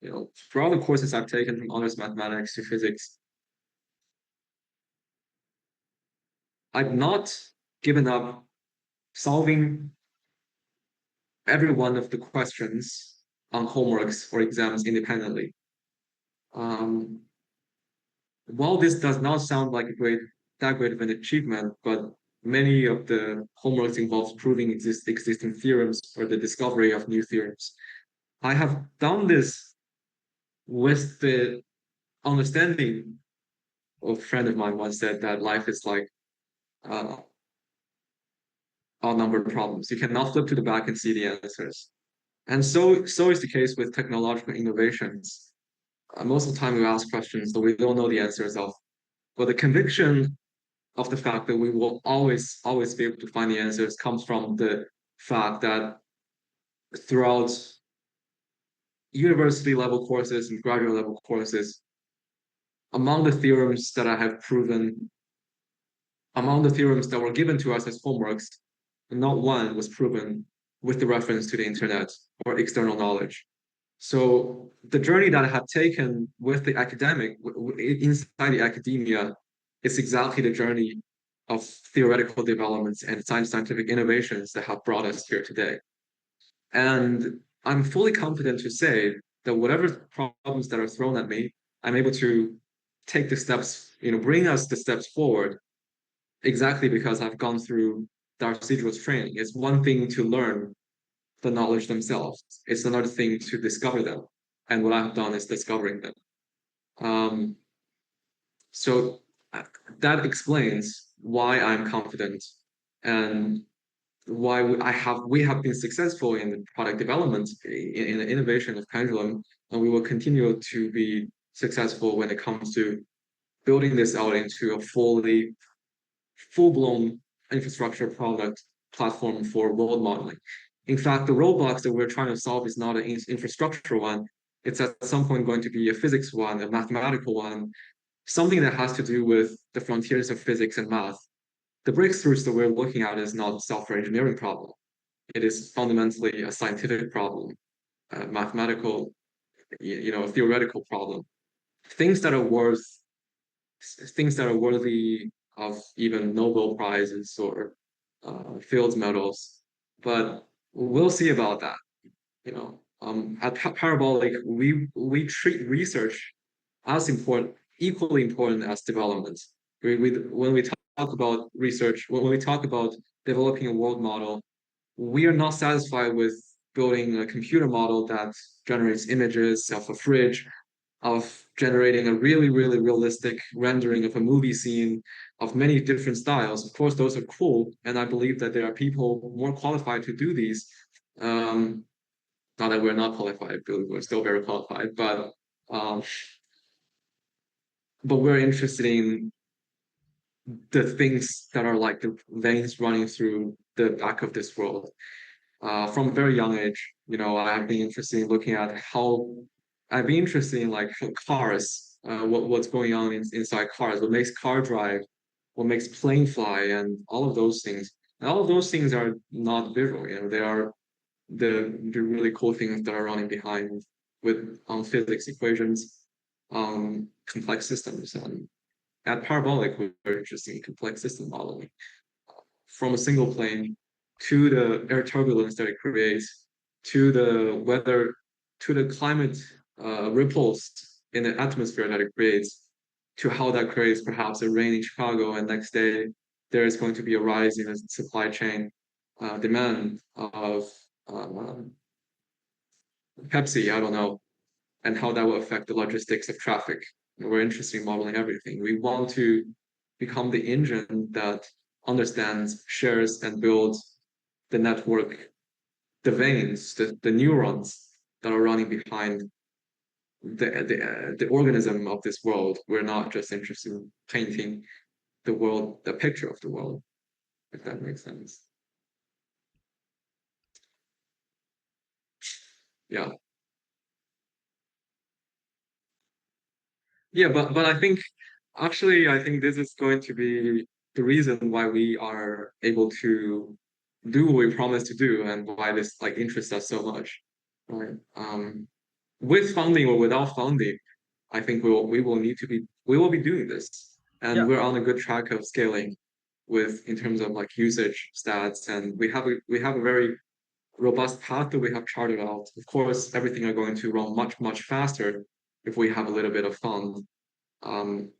throughout the courses I've taken from honors mathematics to physics, I've not given up solving every one of the questions on homeworks or exams independently. Um, while this does not sound like that great of an achievement, but many of the homeworks involves proving existing theorems or the discovery of new theorems. I have done this with the understanding of a friend of mine once said that life is like uh, odd number problems. You cannot flip to the back and see the answers. And so is the case with technological innovations. Most of the time we ask questions that we don't know the answers of. But the conviction of the fact that we will always be able to find the answers comes from the fact that throughout university level courses and graduate level courses, among the theorems that I have proven, among the theorems that were given to us as homeworks, not one was proven with the reference to the internet or external knowledge. So the journey that I have taken with the academic, inside the academia, is exactly the journey of theoretical developments and scientific innovations that have brought us here today. And I'm fully confident to say that whatever problems that are thrown at me, I'm able to take the steps, bring us the steps forward exactly because I've gone through the arduous training. It's one thing to learn the knowledge themselves. It's another thing to discover them. And what I've done is discovering them. Um, so that explains why I'm confident and why we have been successful in the product development, in the innovation of Pendulum, and we will continue to be successful when it comes to building this out into a full-blown infrastructure product platform for world modeling. In fact, the roadblocks that we're trying to solve is not an infrastructure one. It's at some point going to be a physics one, a mathematical one, something that has to do with the frontiers of physics and math. The breakthroughs that we're looking at is not a software engineering problem. It is fundamentally a scientific problem, a mathematical, a theoretical problem. Things that are worth things that are worthy of even Nobel Prizes or Fields medals. But we'll see about that. At Parabolic, we treat research as important, equally important as development. When we talk about research, when we talk about developing a world model, we are not satisfied with building a computer model that generates images of a fridge, of generating a really, really realistic rendering of a movie scene of many different styles. Of course, those are cool, and I believe that there are people more qualified to do these. Um, Not that we're not qualified, we're still very qualified, um, but we're interested in the things that are like the veins running through the back of this world. From a very young age, I've been interested in looking at how I've been interested in like cars, what's going on inside cars, what makes car drive, what makes plane fly, and all of those things. And all of those things are not visual, they are the really cool things that are running behind with physics equations, complex systems. And at Parabolic, we're interested in complex system modeling from a single plane to the air turbulence that it creates, to the weather, to the climate ripples in the atmosphere that it creates, to how that creates perhaps a rain in Chicago, and next day there is going to be a rise in the supply chain demand of um, Pepsi, I don't know, and how that will affect the logistics of traffic. We're interested in modeling everything. We want to become the engine that understands, shares, and builds the network, the veins, the neurons that are running behind the organism of this world. We're not just interested in painting the world, the picture of the world, if that makes sense. Yeah. Yeah, but I think actually I think this is going to be the reason why we are able to do what we promised to do and why this like interests us so much. Right. with funding or without funding, I think we will be doing this, and Yeah, we're on a good track of scaling with in terms of like usage stats, and we have a very robust path that we have charted out. Of course, everything are going to run much faster if we have a little bit of fun, um,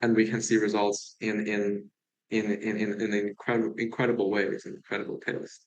and we can see results in incredible ways, incredible pace.